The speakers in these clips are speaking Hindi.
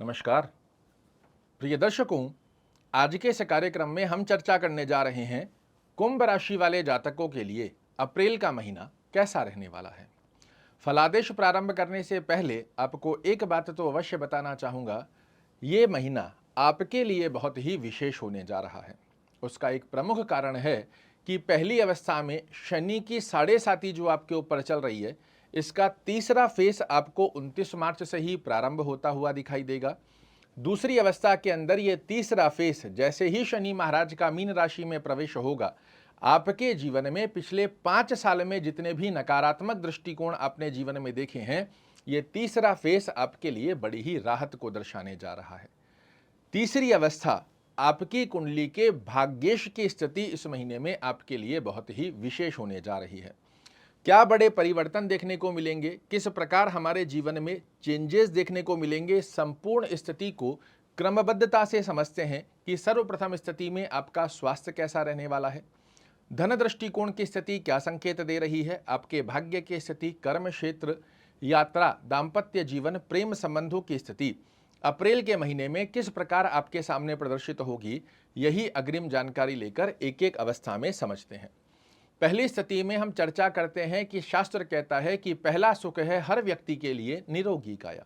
नमस्कार प्रिय दर्शकों, आज के इस कार्यक्रम में हम चर्चा करने जा रहे हैं कुंभ राशि वाले जातकों के लिए अप्रैल का महीना कैसा रहने वाला है। फलादेश प्रारंभ करने से पहले आपको एक बात तो अवश्य बताना चाहूँगा, ये महीना आपके लिए बहुत ही विशेष होने जा रहा है। उसका एक प्रमुख कारण है कि पहली अवस्था में शनि की 7.5 जो आपके ऊपर चल रही है, इसका तीसरा फेस आपको 29 मार्च से ही प्रारंभ होता हुआ दिखाई देगा। दूसरी अवस्था के अंदर ये तीसरा फेस जैसे ही शनि महाराज का मीन राशि में प्रवेश होगा, आपके जीवन में पिछले 5 साल में जितने भी नकारात्मक दृष्टिकोण आपने जीवन में देखे हैं, ये तीसरा फेस आपके लिए बड़ी ही राहत को दर्शाने जा रहा है। तीसरी अवस्था आपकी कुंडली के भाग्येश की स्थिति इस महीने में आपके लिए बहुत ही विशेष होने जा रही है। क्या बड़े परिवर्तन देखने को मिलेंगे, किस प्रकार हमारे जीवन में चेंजेस देखने को मिलेंगे, संपूर्ण स्थिति को क्रमबद्धता से समझते हैं कि सर्वप्रथम स्थिति में आपका स्वास्थ्य कैसा रहने वाला है, धन दृष्टिकोण की स्थिति क्या संकेत दे रही है, आपके भाग्य की स्थिति, कर्म क्षेत्र, यात्रा, दाम्पत्य जीवन, प्रेम संबंधों की स्थिति अप्रैल के महीने में किस प्रकार आपके सामने प्रदर्शित होगी, यही अग्रिम जानकारी लेकर एक एक अवस्था में समझते हैं। पहली स्थिति में हम चर्चा करते हैं कि शास्त्र कहता है कि पहला सुख है हर व्यक्ति के लिए निरोगी काया।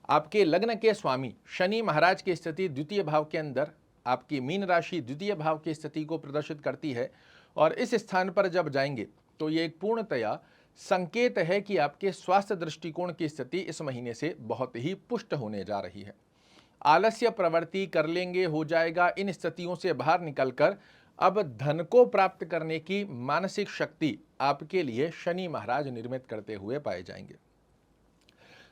आपके लग्न के स्वामी शनि महाराज की स्थिति द्वितीय भाव के अंदर आपकी मीन राशि द्वितीय भाव की स्थिति को प्रदर्शित करती है, और इस स्थान पर जब जाएंगे तो ये एक पूर्णतया संकेत है कि आपके स्वास्थ्य दृष्टिकोण की स्थिति इस महीने से बहुत ही पुष्ट होने जा रही है। आलस्य प्रवृत्ति कर लेंगे, हो जाएगा, इन स्थितियों से बाहर निकलकर अब धन को प्राप्त करने की मानसिक शक्ति आपके लिए शनि महाराज निर्मित करते हुए पाए जाएंगे।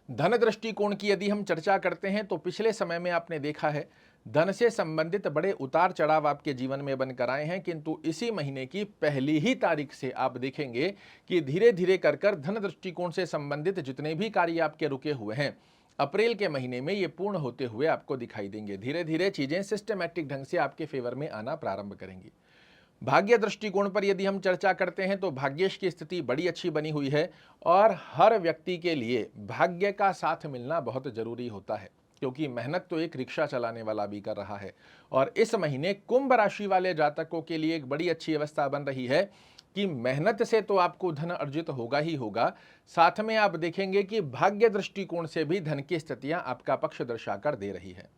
धन दृष्टिकोण की यदि हम चर्चा करते हैं तो पिछले समय में आपने देखा है धन से संबंधित बड़े उतार चढ़ाव आपके जीवन में बनकर आए हैं, किंतु इसी महीने की पहली ही तारीख से आप देखेंगे कि धीरे धीरे कर धन दृष्टिकोण से संबंधित जितने भी कार्य आपके रुके हुए हैं, अप्रैल के महीने में ये पूर्ण होते हुए आपको दिखाई देंगे। धीरे धीरे चीजें सिस्टमैटिक ढंग से आपके फेवर में आना प्रारंभ करेंगी। भाग्य दृष्टिकोण पर यदि हम चर्चा करते हैं तो भाग्येश की स्थिति बड़ी अच्छी बनी हुई है, और हर व्यक्ति के लिए भाग्य का साथ मिलना बहुत जरूरी होता है, क्योंकि मेहनत तो एक रिक्शा चलाने वाला भी कर रहा है। और इस महीने कुंभ राशि वाले जातकों के लिए एक बड़ी अच्छी अवस्था बन रही है कि मेहनत से तो आपको धन अर्जित होगा ही होगा, साथ में आप देखेंगे कि भाग्य दृष्टिकोण से भी धन की स्थितियां आपका पक्ष दर्शाकर दे रही है।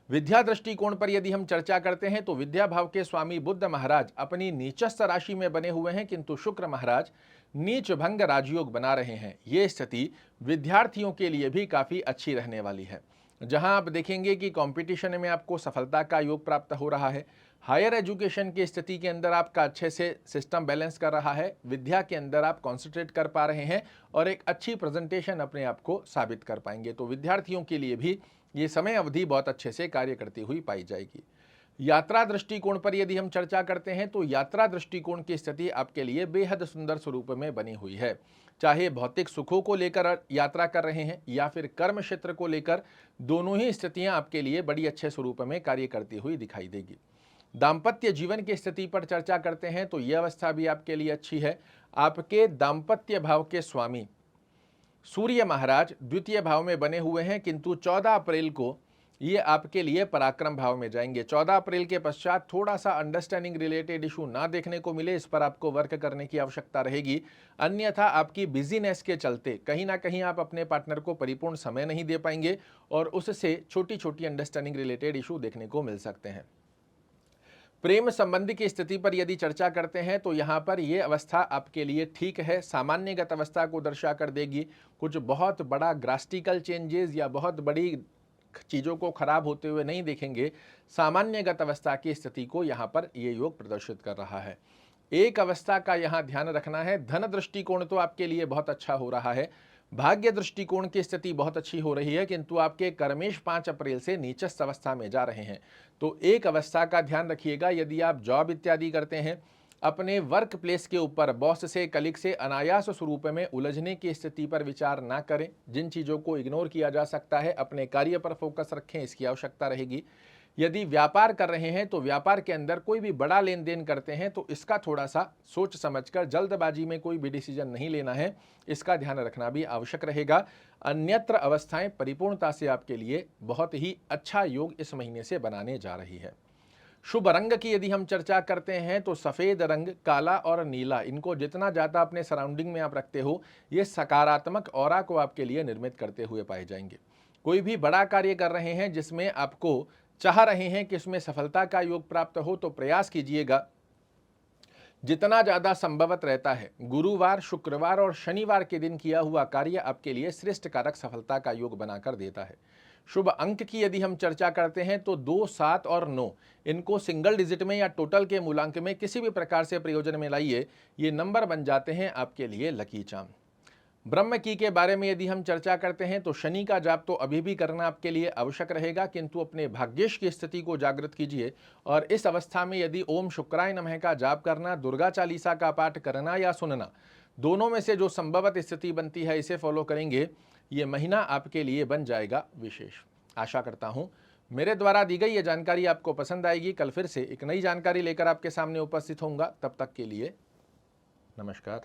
विद्या दृष्टिकोण पर यदि हम चर्चा करते हैं तो विद्या भाव के स्वामी बुध महाराज अपनी नीचस्थ राशि में बने हुए हैं, किंतु शुक्र महाराज नीच भंग राजयोग बना रहे हैं। ये स्थिति विद्यार्थियों के लिए भी काफी अच्छी रहने वाली है, जहां आप देखेंगे कि कंपटीशन में आपको सफलता का योग प्राप्त हो रहा है। हायर एजुकेशन की स्थिति के अंदर आपका अच्छे से सिस्टम बैलेंस कर रहा है, विद्या के अंदर आप कॉन्सेंट्रेट कर पा रहे हैं और एक अच्छी प्रेजेंटेशन अपने आप को साबित कर पाएंगे। तो विद्यार्थियों के लिए भी ये समय अवधि बहुत अच्छे से कार्य करती हुई पाई जाएगी। यात्रा दृष्टिकोण पर यदि हम चर्चा करते हैं तो यात्रा दृष्टिकोण की स्थिति आपके लिए बेहद सुंदर स्वरूप में बनी हुई है। चाहे भौतिक सुखों को लेकर यात्रा कर रहे हैं या फिर कर्म क्षेत्र को लेकर, दोनों ही स्थितियां आपके लिए बड़ी अच्छे स्वरूप में कार्य करती हुई दिखाई देगी। दाम्पत्य जीवन की स्थिति पर चर्चा करते हैं तो यह अवस्था भी आपके लिए अच्छी है। आपके दाम्पत्य भाव के स्वामी सूर्य महाराज द्वितीय भाव में बने हुए हैं, किंतु 14 अप्रैल को ये आपके लिए पराक्रम भाव में जाएंगे। 14 अप्रैल के पश्चात थोड़ा सा अंडरस्टैंडिंग रिलेटेड इशू ना देखने को मिले, इस पर आपको वर्क करने की आवश्यकता रहेगी। अन्यथा आपकी बिजीनेस के चलते कहीं ना कहीं आप अपने पार्टनर को परिपूर्ण समय नहीं दे पाएंगे और उससे छोटी छोटी अंडरस्टैंडिंग रिलेटेड इशू देखने को मिल सकते हैं। प्रेम संबंधी की स्थिति पर यदि चर्चा करते हैं तो यहाँ पर यह अवस्था आपके लिए ठीक है, सामान्यगत अवस्था को दर्शा कर देगी। कुछ बहुत बड़ा ड्रास्टिकल चेंजेस या बहुत बड़ी चीज़ों को खराब होते हुए नहीं देखेंगे। सामान्यगत अवस्था की स्थिति को यहाँ पर ये योग प्रदर्शित कर रहा है। एक अवस्था का यहाँ ध्यान रखना है, धन दृष्टिकोण तो आपके लिए बहुत अच्छा हो रहा है, भाग्य दृष्टिकोण की स्थिति बहुत अच्छी हो रही है, किंतु आपके कर्मेश 5 अप्रैल से नीचस्थ अवस्था में जा रहे हैं। तो एक अवस्था का ध्यान रखिएगा, यदि आप जॉब इत्यादि करते हैं, अपने वर्क प्लेस के ऊपर बॉस से कलीग से अनायास स्वरूप में उलझने की स्थिति पर विचार ना करें। जिन चीज़ों को इग्नोर किया जा सकता है अपने कार्य पर फोकस रखें, इसकी आवश्यकता रहेगी। यदि व्यापार कर रहे हैं तो व्यापार के अंदर कोई भी बड़ा लेन देन करते हैं तो इसका थोड़ा सा सोच समझकर, जल्दबाजी में कोई भी डिसीजन नहीं लेना है, इसका ध्यान रखना भी आवश्यक रहेगा। अन्यत्र अवस्थाएं परिपूर्णता से आपके लिए बहुत ही अच्छा योग इस महीने से बनाने जा रही है। शुभ रंग की यदि हम चर्चा करते हैं तो सफ़ेद रंग, काला और नीला, इनको जितना ज़्यादा अपने सराउंडिंग में आप रखते हो, ये सकारात्मक ऑरा को आपके लिए निर्मित करते हुए पाए जाएंगे। कोई भी बड़ा कार्य कर रहे हैं जिसमें आपको चाह रहे हैं कि इसमें सफलता का योग प्राप्त हो, तो प्रयास कीजिएगा जितना ज़्यादा संभवत रहता है गुरुवार, शुक्रवार और शनिवार के दिन किया हुआ कार्य आपके लिए श्रेष्ठ कारक सफलता का योग बनाकर देता है। शुभ अंक की यदि हम चर्चा करते हैं तो 2, 7 और 9, इनको सिंगल डिजिट में या टोटल के मूलांक में किसी भी प्रकार से प्रयोजन में लाइए, ये नंबर बन जाते हैं आपके लिए लकी चार्म। ब्रह्म की के बारे में यदि हम चर्चा करते हैं तो शनि का जाप तो अभी भी करना आपके लिए आवश्यक रहेगा, किंतु अपने भाग्येश की स्थिति को जागृत कीजिए और इस अवस्था में यदि ओम शुक्राय नमः का जाप करना, दुर्गा चालीसा का पाठ करना या सुनना, दोनों में से जो संभवत स्थिति बनती है इसे फॉलो करेंगे, ये महीना आपके लिए बन जाएगा विशेष। आशा करता हूँ मेरे द्वारा दी गई ये जानकारी आपको पसंद आएगी। कल फिर से एक नई जानकारी लेकर आपके सामने उपस्थित होऊंगा। तब तक के लिए नमस्कार।